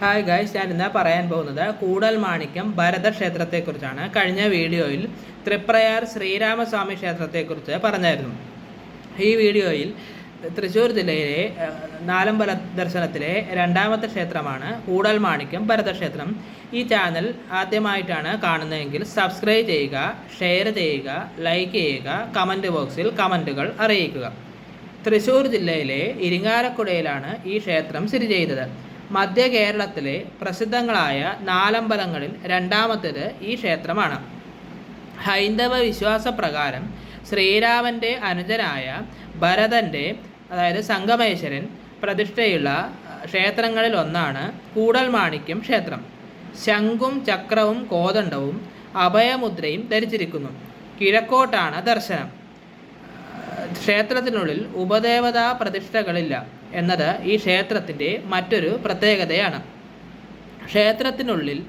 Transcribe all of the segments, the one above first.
Hi guys, ഞാൻ ഇന്ന് പറയാൻ പോകുന്നത് കൂടൽമാണിക്യം ഭരതക്ഷേത്രത്തെക്കുറിച്ചാണ്. കഴിഞ്ഞ വീഡിയോയിൽ തൃപ്രയാർ ശ്രീരാമസ്വാമി ക്ഷേത്രത്തെക്കുറിച്ച് പറഞ്ഞായിരുന്നു. ഈ വീഡിയോയിൽ തൃശ്ശൂർ ജില്ലയിലെ നാലമ്പല ദർശനത്തിലെ രണ്ടാമത്തെ ക്ഷേത്രമാണ് കൂടൽമാണിക്യം ഭരതക്ഷേത്രം. ഈ ചാനൽ ആദ്യമായിട്ടാണ് കാണുന്നതെങ്കിൽ സബ്സ്ക്രൈബ് ചെയ്യുക, ഷെയർ ചെയ്യുക, ലൈക്ക് ചെയ്യുക, കമൻറ്റ് ബോക്സിൽ കമൻറ്റുകൾ അറിയിക്കുക. തൃശ്ശൂർ ജില്ലയിലെ ഇരിങ്ങാലക്കുടയിലാണ് ഈ ക്ഷേത്രം സ്ഥിതി ചെയ്തത്. മധ്യ കേരളത്തിലെ പ്രസിദ്ധങ്ങളായ നാലമ്പലങ്ങളിൽ രണ്ടാമത്തേത് ഈ ക്ഷേത്രമാണ്. ഹൈന്ദവ വിശ്വാസപ്രകാരം ശ്രീരാമൻ്റെ അനുജനായ ഭരതൻ്റെ, അതായത് സംഗമേശ്വരൻ പ്രതിഷ്ഠയുള്ള ക്ഷേത്രങ്ങളിൽ ഒന്നാണ് കൂടൽമാണിക്യം ക്ഷേത്രം. ശംഖും ചക്രവും കോദണ്ഡവും അഭയമുദ്രയും ധരിച്ചിരിക്കുന്നു. കിഴക്കോട്ടാണ് ദർശനം. ക്ഷേത്രത്തിനുള്ളിൽ ഉപദേവതാ പ്രതിഷ്ഠകളില്ല എന്നത് ഈ ക്ഷേത്രത്തിൻ്റെ മറ്റൊരു പ്രത്യേകതയാണ്. ക്ഷേത്രത്തിനുള്ളിൽ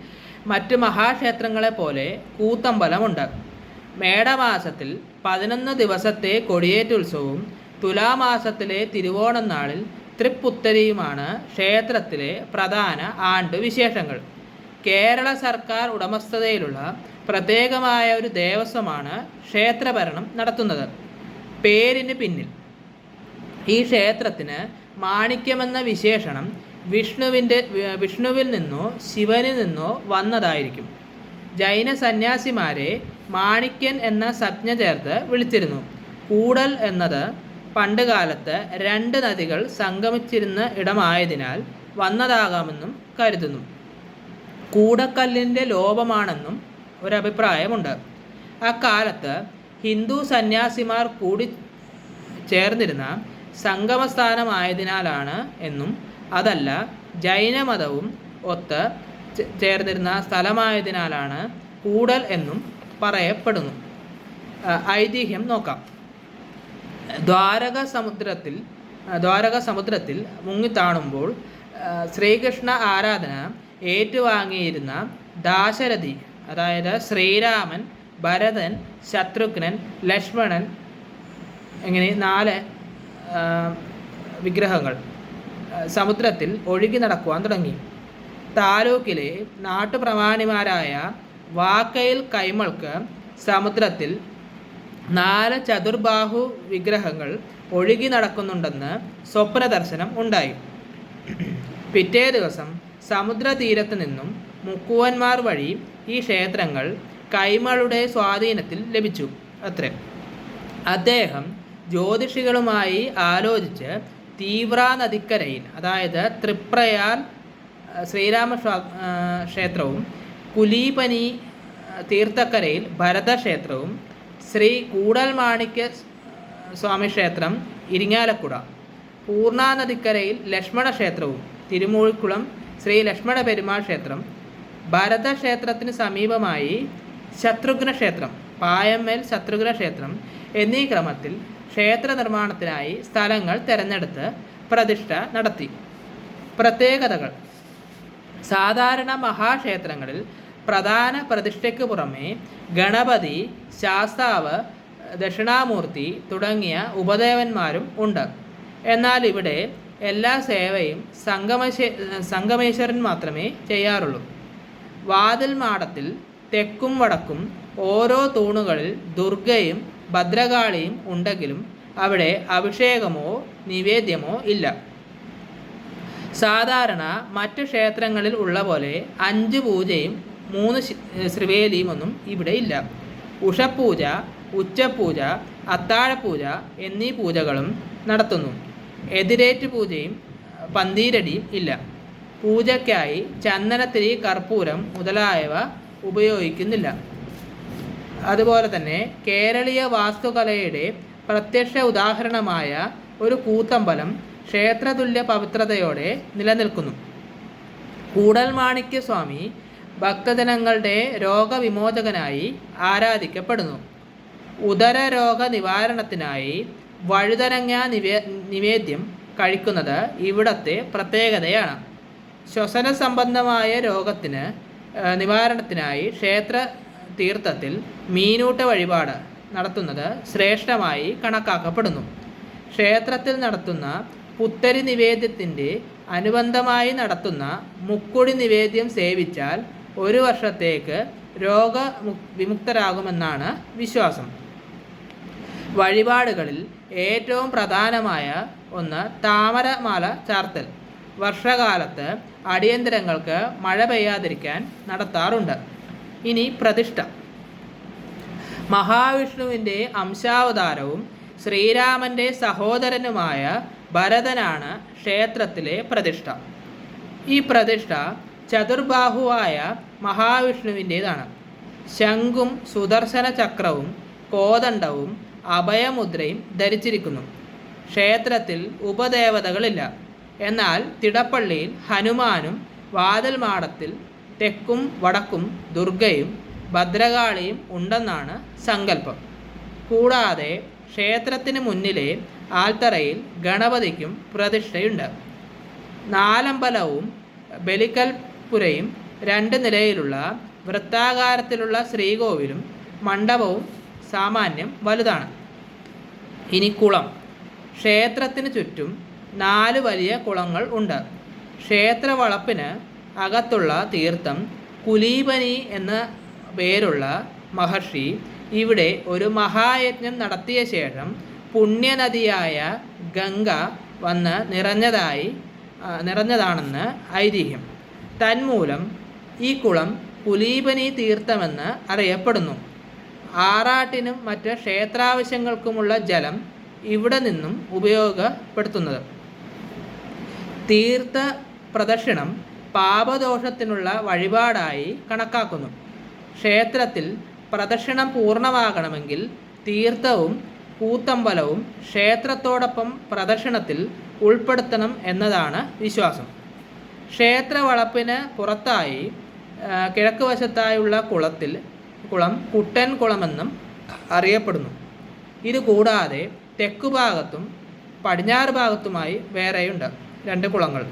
മറ്റ് മഹാക്ഷേത്രങ്ങളെ പോലെ കൂത്തമ്പലമുണ്ട്. മേടമാസത്തിൽ 11 ദിവസത്തെ കൊടിയേറ്റുത്സവവും തുലാമാസത്തിലെ തിരുവോണം നാളിൽ തൃപ്പുത്തരിയുമാണ് ക്ഷേത്രത്തിലെ പ്രധാന ആണ്ടുവിശേഷങ്ങൾ. കേരള സർക്കാർ ഉടമസ്ഥതയിലുള്ള പ്രത്യേകമായ ഒരു ദേവസ്വമാണ് ക്ഷേത്രഭരണം നടത്തുന്നത്. പേരിന് പിന്നിൽ ഈ ക്ഷേത്രത്തിന് മാണിക്യമെന്ന വിശേഷണം വിഷ്ണുവിൽ നിന്നോ ശിവനിൽ നിന്നോ വന്നതായിരിക്കും. ജൈന സന്യാസിമാരെ മാണിക്യൻ എന്ന സംജ്ഞ ചേർത്ത് വിളിച്ചിരുന്നു. കൂടൽ എന്നത് പണ്ടുകാലത്ത് 2 നദികൾ സംഗമിച്ചിരുന്ന ഇടമായതിനാൽ വന്നതാകാമെന്നും കരുതുന്നു. കൂടക്കല്ലിൻ്റെ ലോപമാണെന്നും ഒരഭിപ്രായമുണ്ട്. അക്കാലത്ത് ഹിന്ദു സന്യാസിമാർ കൂടി ചേർന്നിരുന്ന സംഗമസ്ഥാനമായതിനാലാണ് എന്നും, അതല്ല ജൈനമതവും ഒത്ത് ചേർന്നിരുന്ന സ്ഥലമായതിനാലാണ് കൂടൽ എന്നും പറയപ്പെടുന്നു. ഐതിഹ്യം നോക്കാം. ദ്വാരക സമുദ്രത്തിൽ മുങ്ങിത്താണുമ്പോൾ ശ്രീകൃഷ്ണ ആരാധന ഏറ്റുവാങ്ങിയിരുന്ന ദാശരഥി, അതായത് ശ്രീരാമൻ, ഭരതൻ, ശത്രുഘ്നൻ, ലക്ഷ്മണൻ, ഇങ്ങനെ 4 വിഗ്രഹങ്ങൾ സമുദ്രത്തിൽ ഒഴുകി നടക്കുവാൻ തുടങ്ങി. താലൂക്കിലെ നാട്ടുപ്രമാണിമാരായ വാക്കയിൽ കൈമൾക്ക് സമുദ്രത്തിൽ 4 ചതുർബാഹു വിഗ്രഹങ്ങൾ ഒഴുകി നടക്കുന്നുണ്ടെന്ന് സ്വപ്ന ദർശനം ഉണ്ടായി. പിറ്റേ ദിവസം സമുദ്രതീരത്ത് നിന്നും മുക്കുവന്മാർ വഴി ഈ ക്ഷേത്രങ്ങൾ കൈമളുടെ സ്വാധീനത്തിൽ ലഭിച്ചു അത്രേ. അദ്ദേഹം ജ്യോതിഷികളുമായി ആലോചിച്ച് തീവ്ര നദിക്കരയിൽ, അതായത് തൃപ്രയാർ ശ്രീരാമ ക്ഷേത്രവും കുലീപനി തീർത്ഥക്കരയിൽ ഭരതക്ഷേത്രവും, ശ്രീ കൂടൽമാണിക്യ സ്വാമി ക്ഷേത്രം ഇരിങ്ങാലക്കുട, പൂർണ്ണ നദിക്കരയിൽ ലക്ഷ്മണ ക്ഷേത്രവും, തിരുമൂഴിക്കുളം ശ്രീ ലക്ഷ്മണ പെരുമാൾ ക്ഷേത്രം, ഭരതക്ഷേത്രത്തിന് സമീപമായി ശത്രുഘ്ന ക്ഷേത്രം, പായമ്മേൽ ശത്രുഘ്ന ക്ഷേത്രം എന്നീ ക്രമത്തിൽ ക്ഷേത്ര നിർമ്മാണത്തിനായി സ്ഥലങ്ങൾ തിരഞ്ഞെടുത്ത് പ്രതിഷ്ഠ നടത്തി. പ്രത്യേകതകൾ: സാധാരണ മഹാക്ഷേത്രങ്ങളിൽ പ്രധാന പ്രതിഷ്ഠയ്ക്ക് പുറമെ ഗണപതി, ശാസ്താവ്, ദക്ഷിണാമൂർത്തി തുടങ്ങിയ ഉപദേവന്മാരും ഉണ്ട്. എന്നാൽ ഇവിടെ എല്ലാ സേവയും സംഗമേശ്വരൻ മാത്രമേ ചെയ്യാറുള്ളൂ. വാതിൽ മാടത്തിൽ തെക്കും വടക്കും ഓരോ തൂണുകളിൽ ദുർഗയും ഭദ്രകാളിയും ഉണ്ടെങ്കിലും അവിടെ അഭിഷേകമോ നിവേദ്യമോ ഇല്ല. സാധാരണ മറ്റു ക്ഷേത്രങ്ങളിൽ ഉള്ള പോലെ 5 പൂജയും 3 ശ്രീവേലിയും ഒന്നും ഇവിടെ ഇല്ല. ഉഷപൂജ, ഉച്ചപൂജ, അത്താഴപൂജ എന്നീ പൂജകളും നടത്തുന്നു. എതിരേറ്റ് പൂജയും പന്തീരടിയും ഇല്ല. പൂജയ്ക്കായി ചന്ദനത്തിരി, കർപ്പൂരം മുതലായവ ഉപയോഗിക്കുന്നില്ല. അതുപോലെ തന്നെ കേരളീയ വാസ്തുകലയുടെ പ്രത്യക്ഷ ഉദാഹരണമായ ഒരു കൂത്തമ്പലം ക്ഷേത്രതുല്യ പവിത്രതയോടെ നിലനിൽക്കുന്നു. കൂടൽമാണിക്യ സ്വാമി ഭക്തജനങ്ങളുടെ രോഗവിമോചകനായി ആരാധിക്കപ്പെടുന്നു. ഉദരരോഗ നിവാരണത്തിനായി വഴുതനങ്ങ നിവേദ്യം കഴിക്കുന്നത് ഇവിടത്തെ പ്രത്യേകതയാണ്. ശ്വസന സംബന്ധമായ രോഗത്തിന് നിവാരണത്തിനായി ക്ഷേത്ര തീർത്ഥത്തിൽ മീനൂട്ട വഴിപാട് നടത്തുന്നത് ശ്രേഷ്ഠമായി കണക്കാക്കപ്പെടുന്നു. ക്ഷേത്രത്തിൽ നടത്തുന്ന പുത്തരി നിവേദ്യത്തിൻ്റെ അനുബന്ധമായി നടത്തുന്ന മുക്കുടി നിവേദ്യം സേവിച്ചാൽ 1 വർഷത്തേക്ക് വിമുക്തരാകുമെന്നാണ് വിശ്വാസം. വഴിപാടുകളിൽ ഏറ്റവും പ്രധാനമായ ഒന്ന് താമരമാല ചാർത്തൽ വർഷകാലത്ത് അടിയന്തരങ്ങൾക്ക് മഴ പെയ്യാതിരിക്കാൻ നടത്താറുണ്ട്. ഇനി പ്രതിഷ്ഠ. മഹാവിഷ്ണുവിൻ്റെ അംശാവതാരവും ശ്രീരാമൻ്റെ സഹോദരനുമായ ഭരതനാണ് ക്ഷേത്രത്തിലെ പ്രതിഷ്ഠ. ഈ പ്രതിഷ്ഠ ചതുർബാഹുവായ മഹാവിഷ്ണുവിൻ്റേതാണ്. ശംഖും സുദർശന ചക്രവും കോദണ്ഡവും അഭയമുദ്രയും ധരിച്ചിരിക്കുന്നു. ക്ഷേത്രത്തിൽ ഉപദേവതകളില്ല. എന്നാൽ തിടപ്പള്ളിയിൽ ഹനുമാനും വാതിൽ മാടത്തിൽ തെക്കും വടക്കും ദുർഗയും ഭദ്രകാളിയും ഉണ്ടെന്നാണ് സങ്കല്പം. കൂടാതെ ക്ഷേത്രത്തിന് മുന്നിലെ ആൽത്തറയിൽ ഗണപതിക്കും പ്രതിഷ്ഠയുണ്ട്. നാലമ്പലവും ബലിക്കൽപുരയും 2 നിലയിലുള്ള വൃത്താകാരത്തിലുള്ള ശ്രീകോവിലും മണ്ഡപവും സാമാന്യം വലുതാണ്. ഇനി കുളം. ക്ഷേത്രത്തിന് ചുറ്റും 4 വലിയ കുളങ്ങൾ ഉണ്ട്. ക്ഷേത്രവളപ്പിന് അകത്തുള്ള തീർത്ഥം കുലീപനി എന്ന പേരുള്ള മഹർഷി ഇവിടെ ഒരു മഹായജ്ഞം നടത്തിയ ശേഷം പുണ്യനദിയായ ഗംഗ വന്ന് നിറഞ്ഞതാണെന്ന് ഐതിഹ്യം. തന്മൂലം ഈ കുളം കുലീപനി തീർത്ഥമെന്ന് അറിയപ്പെടുന്നു. ആറാട്ടിനും മറ്റ് ക്ഷേത്രാവശ്യങ്ങൾക്കുമുള്ള ജലം ഇവിടെ നിന്നും ഉപയോഗപ്പെടുത്തുന്നത്. തീർത്ഥ പ്രദക്ഷിണം പാപദോഷത്തിനുള്ള വഴിപാടായി കണക്കാക്കുന്നു. ക്ഷേത്രത്തിൽ പ്രദക്ഷിണം പൂർണ്ണമാകണമെങ്കിൽ തീർത്ഥവും കൂത്തമ്പലവും ക്ഷേത്രത്തോടൊപ്പം പ്രദക്ഷിണത്തിൽ ഉൾപ്പെടുത്തണം എന്നതാണ് വിശ്വാസം. ക്ഷേത്രവളപ്പിന് പുറത്തായി കിഴക്ക് വശത്തായുള്ള കുളം കുട്ടൻ കുളമെന്നും അറിയപ്പെടുന്നു. ഇതുകൂടാതെ തെക്കുഭാഗത്തും പടിഞ്ഞാറ് ഭാഗത്തുമായി വേറെയുണ്ട് 2 കുളങ്ങൾ.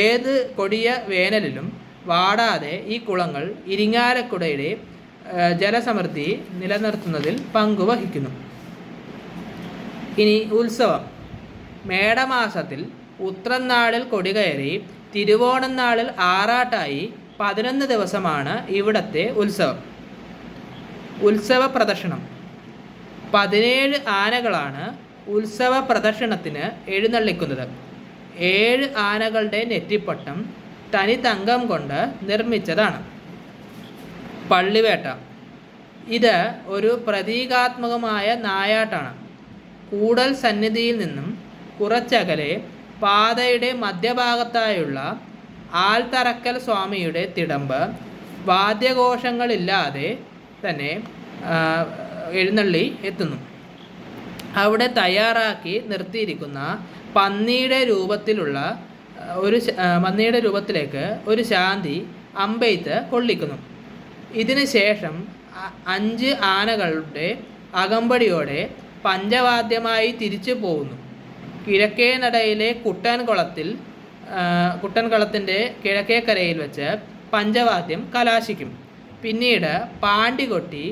ഏത് കൊടിയ വേനലിലും വാടാതെ ഈ കുളങ്ങൾ ഇരിങ്ങാലക്കുടയുടെ ജലസമൃദ്ധി നിലനിർത്തുന്നതിൽ പങ്കുവഹിക്കുന്നു. ഇനി ഉത്സവം. മേടമാസത്തിൽ ഉത്രനാളിൽ കൊടികയറി തിരുവോണം നാളിൽ ആറാട്ടായി 11 ദിവസമാണ് ഇവിടത്തെ ഉത്സവം. ഉത്സവ പ്രദക്ഷിണം. 17 ആനകളാണ് ഉത്സവ പ്രദക്ഷിണത്തിന് എഴുന്നള്ളിക്കുന്നത്. 7 ആനകളുടെ നെറ്റിപ്പട്ടം തനി തങ്കം കൊണ്ട് നിർമ്മിച്ചതാണ്. പള്ളിവേട്ട. ഇത് ഒരു പ്രതീകാത്മകമായ നായാട്ടാണ്. കൂടൽ സന്നിധിയിൽ നിന്നും കുറച്ചകലെ പാതയുടെ മധ്യഭാഗത്തായുള്ള ആൽത്തറക്കൽ സ്വാമിയുടെ തിടമ്പ് വാദ്യഘോഷങ്ങളില്ലാതെ തന്നെ എഴുന്നള്ളി എത്തുന്നു. അവിടെ തയ്യാറാക്കി നിർത്തിയിരിക്കുന്ന പന്നിയുടെ രൂപത്തിലേക്ക് ഒരു ശാന്തി അമ്പെയ്ത്ത് കൊള്ളിക്കുന്നു. ഇതിന് ശേഷം 5 ആനകളുടെ അകമ്പടിയോടെ പഞ്ചവാദ്യമായി തിരിച്ചു പോകുന്നു. കിഴക്കേ നടയിലെ കുട്ടൻകുളത്തിൻ്റെ കിഴക്കേക്കരയിൽ വെച്ച് പഞ്ചവാദ്യം കലാശിക്കും. പിന്നീട് പാണ്ടികൊട്ടി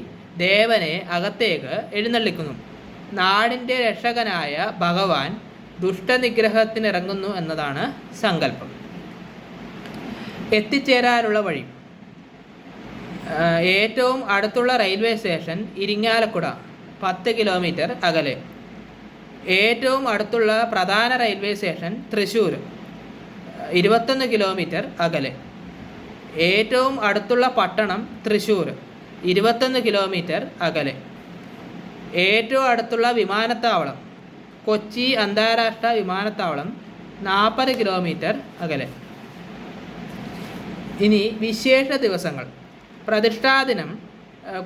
ദേവനെ അകത്തേക്ക് എഴുന്നള്ളിക്കുന്നു. നാടിൻ്റെ രക്ഷകനായ ഭഗവാൻ ദുഷ്ടനിഗ്രഹത്തിനിറങ്ങുന്നു എന്നതാണ് സങ്കല്പം. എത്തിച്ചേരാനുള്ള വഴി. ഏറ്റവും അടുത്തുള്ള റെയിൽവേ സ്റ്റേഷൻ ഇരിങ്ങാലക്കുട 10 കിലോമീറ്റർ അകലെ. ഏറ്റവും അടുത്തുള്ള പ്രധാന റെയിൽവേ സ്റ്റേഷൻ തൃശ്ശൂർ 21 കിലോമീറ്റർ അകലെ. ഏറ്റവും അടുത്തുള്ള പട്ടണം തൃശ്ശൂർ 21 കിലോമീറ്റർ അകലെ. ഏറ്റവും അടുത്തുള്ള വിമാനത്താവളം കൊച്ചി അന്താരാഷ്ട്ര വിമാനത്താവളം 40 കിലോമീറ്റർ അകലെ. ഇനി വിശേഷ ദിവസങ്ങൾ. പ്രതിഷ്ഠാദിനം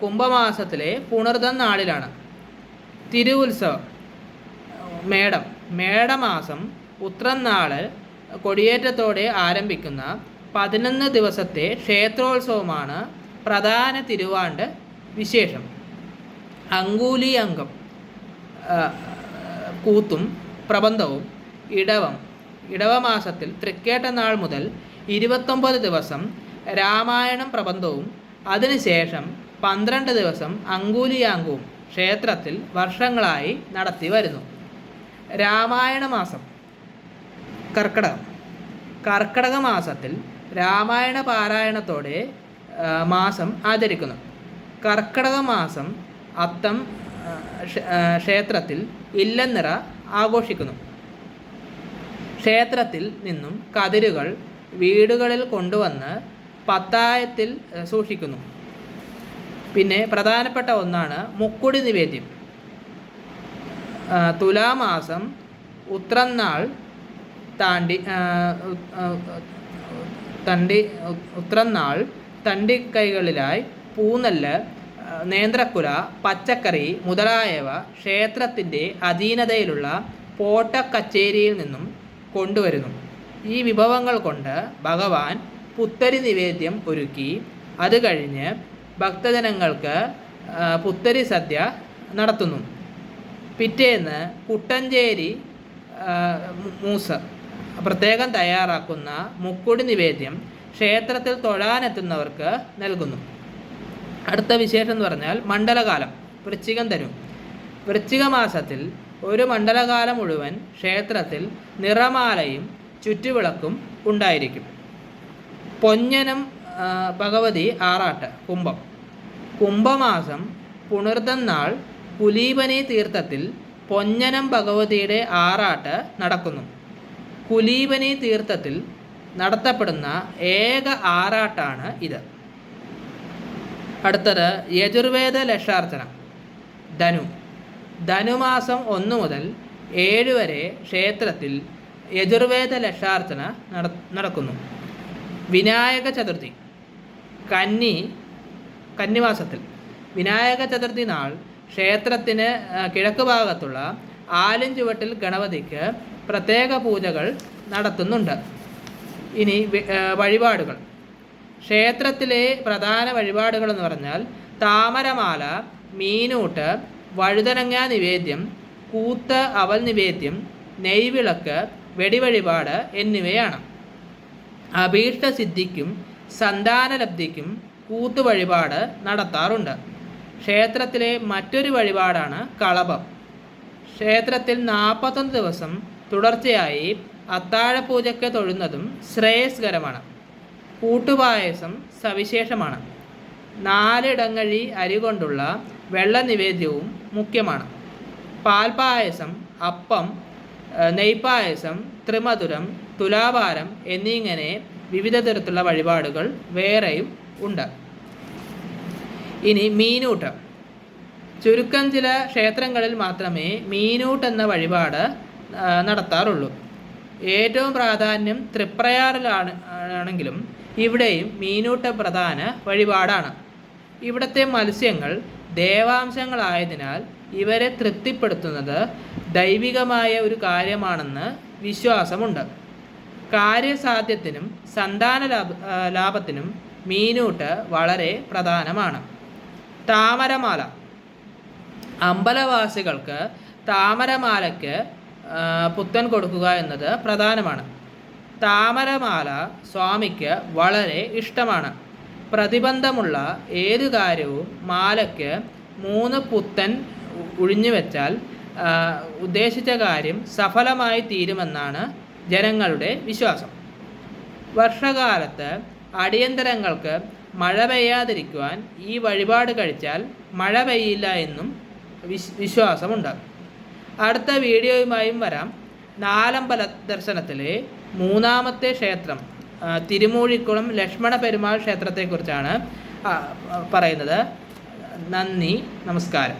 കുംഭമാസത്തിലെ പുണർദം നാളിലാണ്. തിരുവുത്സവം. മേടമാസം ഉത്രനാള് കൊടിയേറ്റത്തോടെ ആരംഭിക്കുന്ന 11 ദിവസത്തെ ക്ഷേത്രോത്സവമാണ് പ്രധാന തിരുവാണ്ട് വിശേഷം. അങ്കൂലി അംഗം കൂത്തും പ്രബന്ധവും. ഇടവമാസത്തിൽ തൃക്കേട്ട നാൾ മുതൽ 29 ദിവസം രാമായണം പ്രബന്ധവും അതിനുശേഷം 12 ദിവസം അങ്കൂലിയാങ്കവും ക്ഷേത്രത്തിൽ വർഷങ്ങളായി നടത്തി വരുന്നു. രാമായണ മാസം കർക്കിടകം. കർക്കിടക മാസത്തിൽ രാമായണ പാരായണത്തോടെ മാസം ആചരിക്കുന്നു. കർക്കിടക മാസം അത്തം ക്ഷേത്രത്തിൽ ഇല്ലനിറ ആഘോഷിക്കുന്നു. ക്ഷേത്രത്തിൽ നിന്നും കതിരുകൾ വീടുകളിൽ കൊണ്ടുവന്ന് പത്തായത്തിൽ സൂക്ഷിക്കുന്നു. പിന്നെ പ്രധാനപ്പെട്ട ഒന്നാണ് മുക്കുടി നിവേദ്യം. തുലാമാസം ഉത്രനാൾ ഉത്രനാൾ തണ്ടിക്കൈകളിലായി പൂനെല്ല്, നേന്ത്രക്കുല, പച്ചക്കറി മുതലായവ ക്ഷേത്രത്തിൻ്റെ അധീനതയിലുള്ള പോട്ടക്കച്ചേരിയിൽ നിന്നും കൊണ്ടുവരുന്നു. ഈ വിഭവങ്ങൾ കൊണ്ട് ഭഗവാൻ പുത്തരി നിവേദ്യം ഒരുക്കി അത് കഴിഞ്ഞ് ഭക്തജനങ്ങൾക്ക് പുത്തരി സദ്യ നടത്തുന്നു. പിറ്റേന്ന് കുട്ടഞ്ചേരി മൂസ് പ്രത്യേകം തയ്യാറാക്കുന്ന മുക്കുടി നിവേദ്യം ക്ഷേത്രത്തിൽ തൊഴാനെത്തുന്നവർക്ക് നൽകുന്നു. അടുത്ത വിശേഷം എന്ന് പറഞ്ഞാൽ മണ്ഡലകാലം. വൃശ്ചികം ധനു. വൃശ്ചിക മാസത്തിൽ ഒരു മണ്ഡലകാലം മുഴുവൻ ക്ഷേത്രത്തിൽ നിറമാലയും ചുറ്റുവിളക്കും ഉണ്ടായിരിക്കും. പൊഞ്ഞനം ഭഗവതി ആറാട്ട്. കുംഭം. കുംഭമാസം പുണർദം നാൾ കുലീബനി തീർത്ഥത്തിൽ പൊഞ്ഞനം ഭഗവതിയുടെ ആറാട്ട് നടക്കുന്നു. കുലീബനി തീർത്ഥത്തിൽ നടത്തപ്പെടുന്ന ഏക ആറാട്ടാണ് ഇത്. അടുത്തത് യജുർവേദ ലക്ഷാർച്ചന. ധനു. ധനുമാസം 1 മുതൽ 7 വരെ ക്ഷേത്രത്തിൽ യജുർവേദ ലക്ഷാർച്ചന നടക്കുന്നു. വിനായക ചതുർത്ഥി. കന്നിമാസത്തിൽ വിനായക ചതുർത്ഥി നാൾ ക്ഷേത്രത്തിന് കിഴക്ക് ഭാഗത്തുള്ള ആലിൻചുവട്ടിൽ ഗണപതിക്ക് പ്രത്യേക പൂജകൾ നടത്തുന്നുണ്ട്. ഇനി വഴിപാടുകൾ. ക്ഷേത്രത്തിലെ പ്രധാന വഴിപാടുകൾ എന്ന് പറഞ്ഞാൽ താമരമാല, മീനൂട്ട്, വഴുതനങ്ങ നിവേദ്യം, കൂത്ത് അവൽ നിവേദ്യം, നെയ്വിളക്ക്, വെടിവഴിപാട് എന്നിവയാണ്. അഭീഷ്ടസിദ്ധിക്കും സന്താനലബ്ധിക്കും കൂത്ത് വഴിപാട് നടത്താറുണ്ട്. ക്ഷേത്രത്തിലെ മറ്റൊരു വഴിപാടാണ് കളഭം. ക്ഷേത്രത്തിൽ 41 ദിവസം തുടർച്ചയായി അത്താഴപൂജയ്ക്ക് തൊഴുന്നതും ശ്രേയസ്കരമാണ്. കൂട്ടുപായസം സവിശേഷമാണ്. 4 ഇടങ്ങഴി അരി കൊണ്ടുള്ള വെള്ള നിവേദ്യവും മുഖ്യമാണ്. പാൽപായസം, അപ്പം, നെയ്പായസം, ത്രിമധുരം, തുലാഭാരം എന്നിങ്ങനെ വിവിധ തരത്തിലുള്ള വഴിപാടുകൾ വേറെയും ഉണ്ട്. ഇനി മീനൂട്ട്. ചുരുക്കം ചില ക്ഷേത്രങ്ങളിൽ മാത്രമേ മീനൂട്ട് എന്ന വഴിപാട് നടത്താറുള്ളൂ. ഏറ്റവും പ്രാധാന്യം തൃപ്രയാറിലാണെങ്കിലും ഇവിടെയും മീനൂട്ട് പ്രധാന വഴിപാടാണ്. ഇവിടുത്തെ മത്സ്യങ്ങൾ ദേവാംശങ്ങളായതിനാൽ ഇവരെ തൃപ്തിപ്പെടുത്തുന്നത് ദൈവികമായ ഒരു കാര്യമാണെന്ന് വിശ്വാസമുണ്ട്. കാര്യസാധ്യത്തിനും സന്താന ലാഭത്തിനും മീനൂട്ട് വളരെ പ്രധാനമാണ്. താമരമാല. അമ്പലവാസികൾക്ക് താമരമാലയ്ക്ക് പുത്തൻ കൊടുക്കുക എന്നത് പ്രധാനമാണ്. താമരമാല സ്വാമിക്ക് വളരെ ഇഷ്ടമാണ്. പ്രതിബന്ധമുള്ള ഏതു കാര്യവും മാലയ്ക്ക് 3 പുത്തൻ ഒഴിഞ്ഞു വെച്ചാൽ ഉദ്ദേശിച്ച കാര്യം സഫലമായി തീരുമെന്നാണ് ജനങ്ങളുടെ വിശ്വാസം. വർഷകാലത്ത് അടിയന്തരങ്ങൾക്ക് മഴ പെയ്യാതിരിക്കുവാൻ ഈ വഴിപാട് കഴിച്ചാൽ മഴ പെയ്യില്ല എന്നും വിശ്വാസമുണ്ട്. അടുത്ത വീഡിയോയുമായും വരാം. നാലമ്പല ദർശനത്തിലെ 3ാമത്തെ ക്ഷേത്രം തിരുമൂഴിക്കുളം ലക്ഷ്മണ പെരുമാൾ ക്ഷേത്രത്തെക്കുറിച്ചാണ് പറയുന്നത്. നന്ദി, നമസ്കാരം.